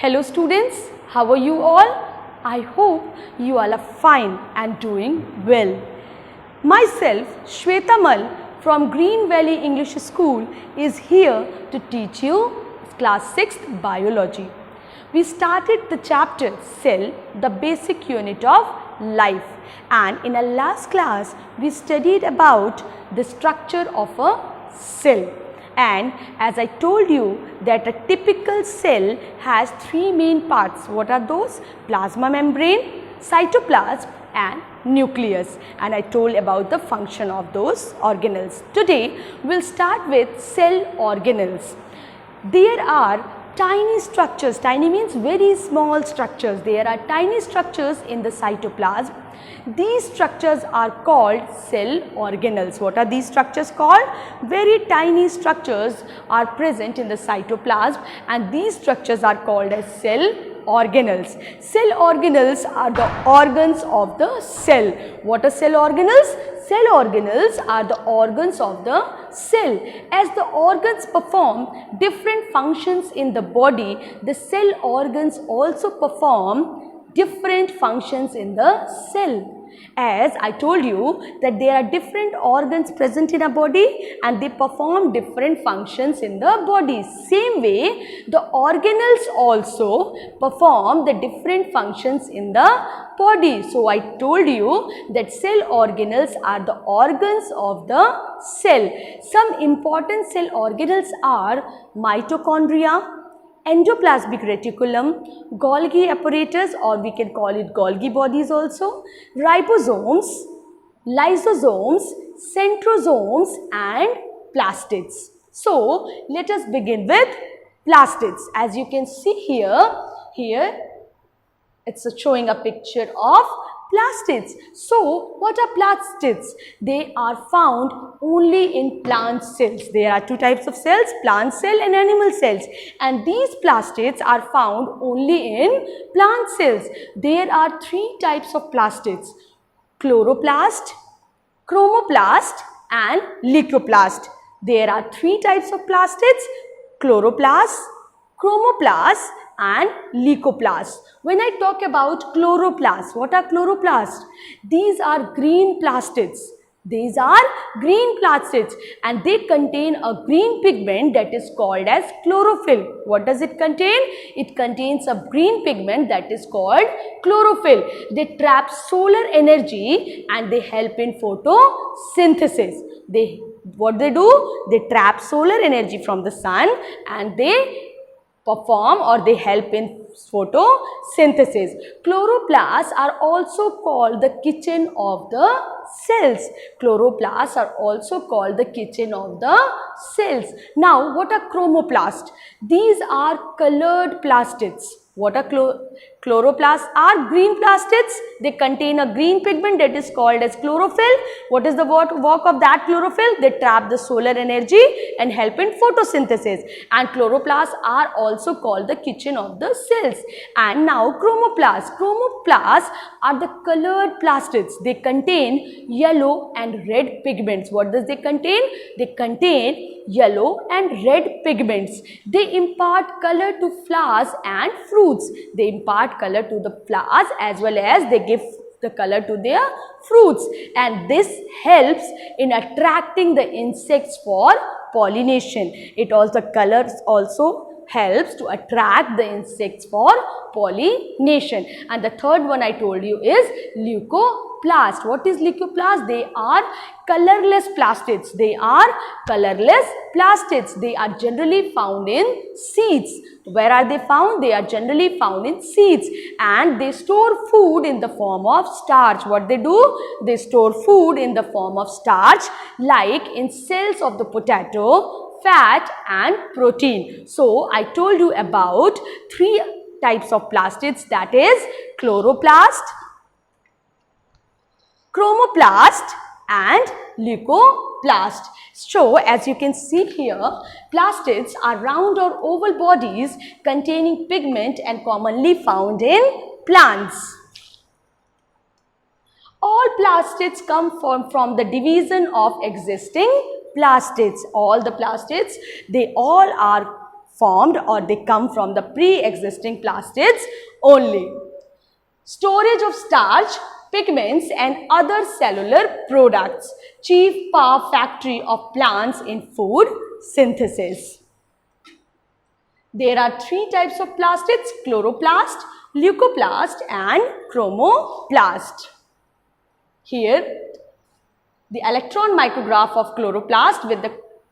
Hello students, how are you all? I hope you all are fine and doing well. Myself, Shweta Mal from Green Valley English School is here to teach you class 6th biology. We started the chapter Cell, the basic unit of life, and in our last class we studied about the structure of a cell. And as I told you that a typical cell has three main parts. What are those? Plasma membrane, cytoplasm and nucleus. And I told about the function of those organelles. Today we will start with cell organelles. There are tiny structures, tiny means very small structures. There are tiny structures in the cytoplasm. These structures are called cell organelles. What are these structures called? Very tiny structures are present in the cytoplasm and these structures are called as cell organelles. Cell organelles are the organs of the cell. What are cell organelles? Cell organelles are the organs of the cell. As the organs perform different functions in the body, the cell organs also perform different functions in the cell. As I told you that there are different organs present in a body and they perform different functions in the body. Same way, the organelles also perform the different functions in the body. So, I told you that cell organelles are the organs of the cell. Some important cell organelles are mitochondria, endoplasmic reticulum, Golgi apparatus, or we can call it Golgi bodies also, ribosomes, lysosomes, centrosomes and plastids. So, let us begin with plastids. As you can see here it's showing a picture of plastids. So, what are plastids? They are found only in plant cells. There are two types of cells, plant cell and animal cells, and these plastids are found only in plant cells. There are three types of plastids: chloroplast, chromoplast and leucoplast. There are three types of plastids: chloroplast, chromoplast and leucoplast. When I talk about chloroplast, what are chloroplasts? These are green plastids. These are green plastids and they contain a green pigment that is called as chlorophyll. What does it contain? It contains a green pigment that is called chlorophyll. They trap solar energy and they help in photosynthesis. What they do? They trap solar energy from the sun and they perform or they help in photosynthesis. Chloroplasts are also called the kitchen of the cells. Chloroplasts are also called the kitchen of the cells. Now, what are chromoplasts? These are colored plastids. What are chloroplasts? Are green plastids. They contain a green pigment that is called as chlorophyll. What is the work of that chlorophyll? They trap the solar energy and help in photosynthesis. And chloroplasts are also called the kitchen of the cells. And now chromoplasts. Chromoplasts are the colored plastids. They contain yellow and red pigments. What does they contain? They contain yellow and red pigments. They impart color to flowers and fruits. They impart color to the flowers as well as they give the color to their fruits, and this helps in attracting the insects for pollination. It also colors also helps to attract the insects for pollination. And the third one I told you is leucoplast. What is leucoplast? They are colorless plastids. They are colorless plastids. They are generally found in seeds. Where are they found? They are generally found in seeds and they store food in the form of starch. What they do? They store food in the form of starch like in cells of the potato, fat and protein. So, I told you about three types of plastids, that is chloroplast, chromoplast and leucoplast. So, as you can see here, plastids are round or oval bodies containing pigment and commonly found in plants. All plastids come from the division of existing plastids. All the plastids, they all are formed or they come from the pre-existing plastids only. Storage of starch, pigments and other cellular products. Chief power factory of plants in food synthesis. There are three types of plastids: chloroplast, leucoplast and chromoplast. Here the electron micrograph of chloroplast with the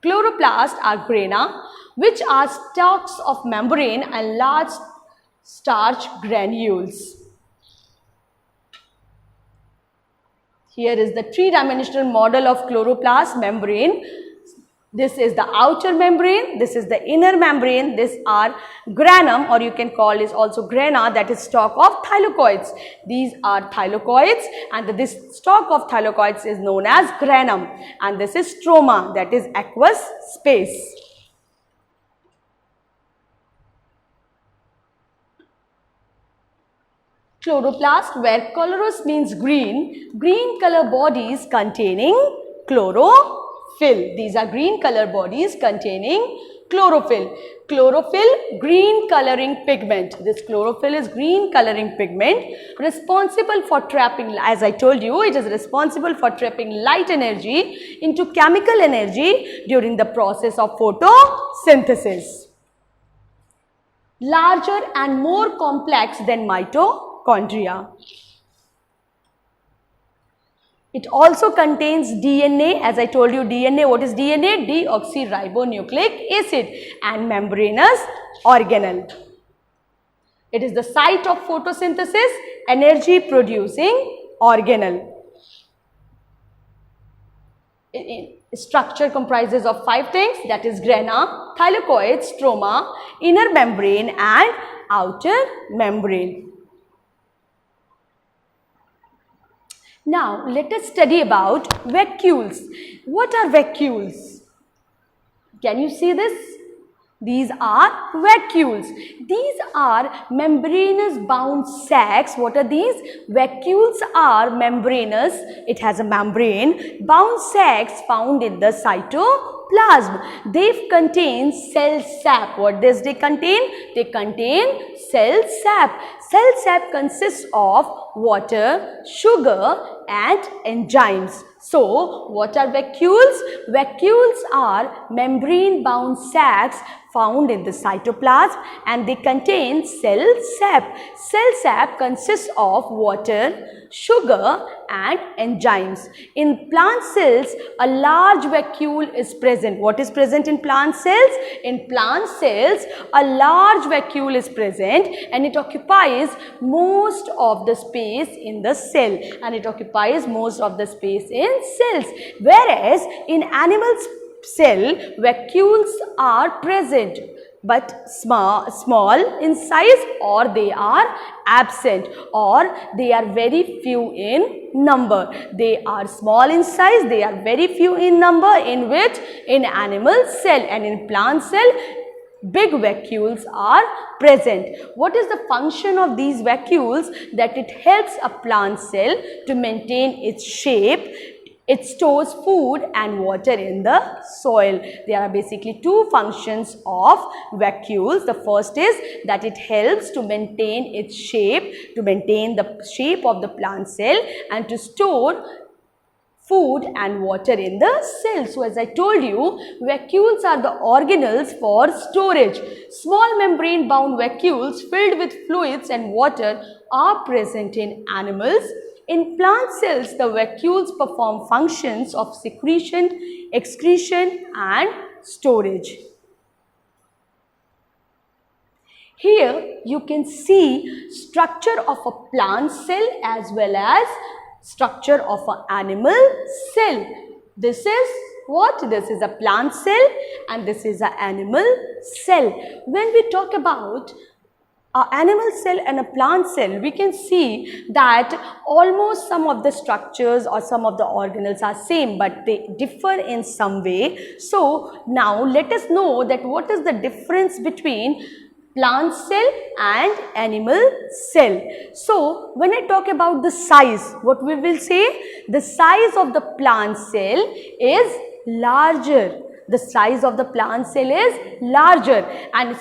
chloroplast are grana, which are stalks of membrane and large starch granules. Here is the three-dimensional model of chloroplast membrane. This is the outer membrane, this is the inner membrane, these are granum, or you can call this also grana, that is stalk of thylakoids. These are thylakoids and this stalk of thylakoids is known as granum, and this is stroma, that is aqueous space. Chloroplast, where chloros means green, green color bodies containing chlorophyll. These are green color bodies containing chlorophyll. Chlorophyll, green coloring pigment. This chlorophyll is green coloring pigment responsible for trapping, as I told you, it is responsible for trapping light energy into chemical energy during the process of photosynthesis. Larger and more complex than mitochondria. It also contains DNA, as I told you, DNA, what is DNA? Deoxyribonucleic acid and membranous organelle. It is the site of photosynthesis, energy producing organelle. Structure comprises of 5 things, that is grana, thylakoid, stroma, inner membrane and outer membrane. Now, let us study about vacuoles. What are vacuoles? Can you see this? These are vacuoles. These are membranous bound sacs. What are these? Vacuoles are membranous, it has a membrane, bound sacs found in the cytoplasm. They contain cell sap. What does they contain? They contain cell sap. Cell sap consists of water, sugar and enzymes. So, what are vacuoles? Vacuoles are membrane bound sacs found in the cytoplasm and they contain cell sap. Cell sap consists of water, sugar and enzymes. In plant cells, a large vacuole is present. What is present in plant cells? In plant cells, a large vacuole is present and it occupies most of the space in the cell, and it occupies most of the space in cells. Whereas in animal cell, vacuoles are present but small in size, or they are absent, or they are very few in number. They are small in size, they are very few in number, in which? In animal cell, and in plant cell big vacuoles are present. What is the function of these vacuoles? That it helps a plant cell to maintain its shape. It stores food and water in the soil. There are basically two functions of vacuoles. The first is that it helps to maintain its shape, to maintain the shape of the plant cell and to store food and water in the cell. So, as I told you, vacuoles are the organelles for storage. Small membrane bound vacuoles filled with fluids and water are present in animals. In plant cells, the vacuoles perform functions of secretion, excretion and storage. Here you can see structure of a plant cell as well as structure of an animal cell. This is what? This is a plant cell and this is an animal cell. When we talk about an animal cell and a plant cell, we can see that almost some of the structures or some of the organelles are same, but they differ in some way. So, now let us know that what is the difference between plant cell and animal cell. So, when I talk about the size, what we will say? The size of the plant cell is larger. The size of the plant cell is larger and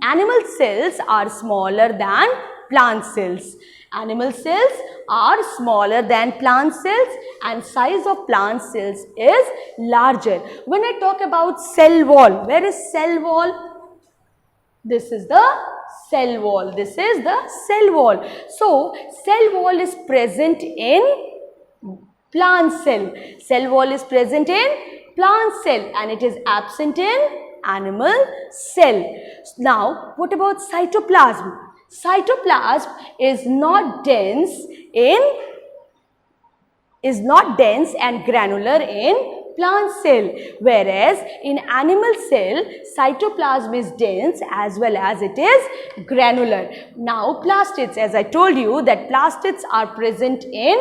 animal cells are smaller than plant cells. Animal cells are smaller than plant cells and size of plant cells is larger. When I talk about cell wall, where is cell wall? This is the cell wall. This is the cell wall. So, cell wall is present in plant cell. Cell wall is present in plant cell and it is absent in animal cell. Now, what about cytoplasm? Cytoplasm is not dense and granular in plant cell, whereas in animal cell cytoplasm is dense as well as it is granular. Now plastids, as I told you that plastids are present in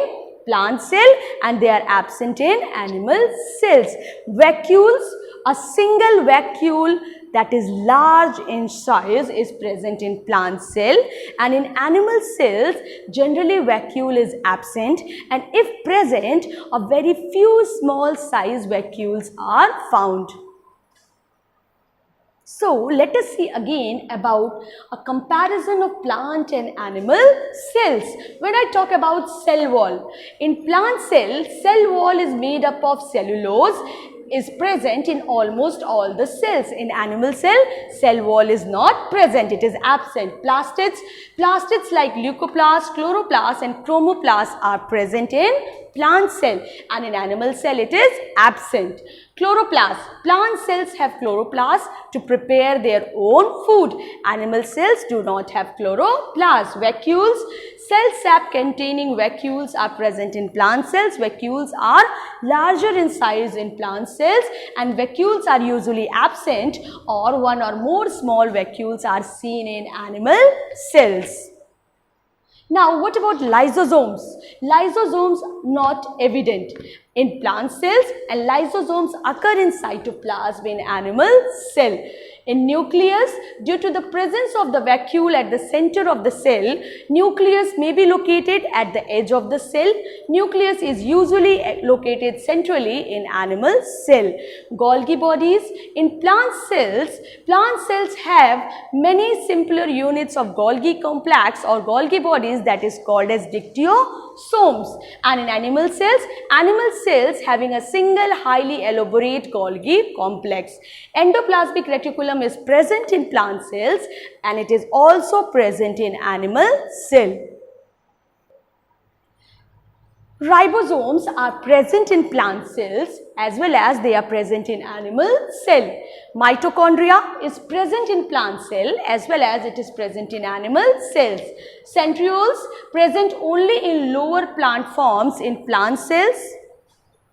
plant cell and they are absent in animal cells. Vacuoles, a single vacuole that is large in size is present in plant cell, and in animal cells generally vacuole is absent, and if present a very few small size vacuoles are found. So, let us see again about a comparison of plant and animal cells. When I talk about cell wall, in plant cell wall is made up of cellulose, is present in almost all the cells. In animal cell wall is not present, it is absent. Plastids like leucoplast, chloroplast and chromoplast are present in plant cell, and in animal cell it is absent. Chloroplast, plant cells have chloroplast to prepare their own food. Animal cells do not have chloroplast. Vacuoles, cell sap containing vacuoles are present in plant cells. Vacuoles are larger in size in plant cells and vacuoles are usually absent, or one or more small vacuoles are seen in animal cells. Now, what about lysosomes? Lysosomes not evident in plant cells and lysosomes occur in cytoplasm in animal cell. In nucleus, due to the presence of the vacuole at the center of the cell, nucleus may be located at the edge of the cell. Nucleus is usually located centrally in animal cell. Golgi bodies, in plant cells have many simpler units of Golgi complex or Golgi bodies that is called as dictyosomes, and in animal cells having a single highly elaborate Golgi complex. Endoplasmic reticulum is present in plant cells and it is also present in animal cell. Ribosomes are present in plant cells as well as they are present in animal cell. Mitochondria is present in plant cell as well as it is present in animal cells. Centrioles present only in lower plant forms in plant cells.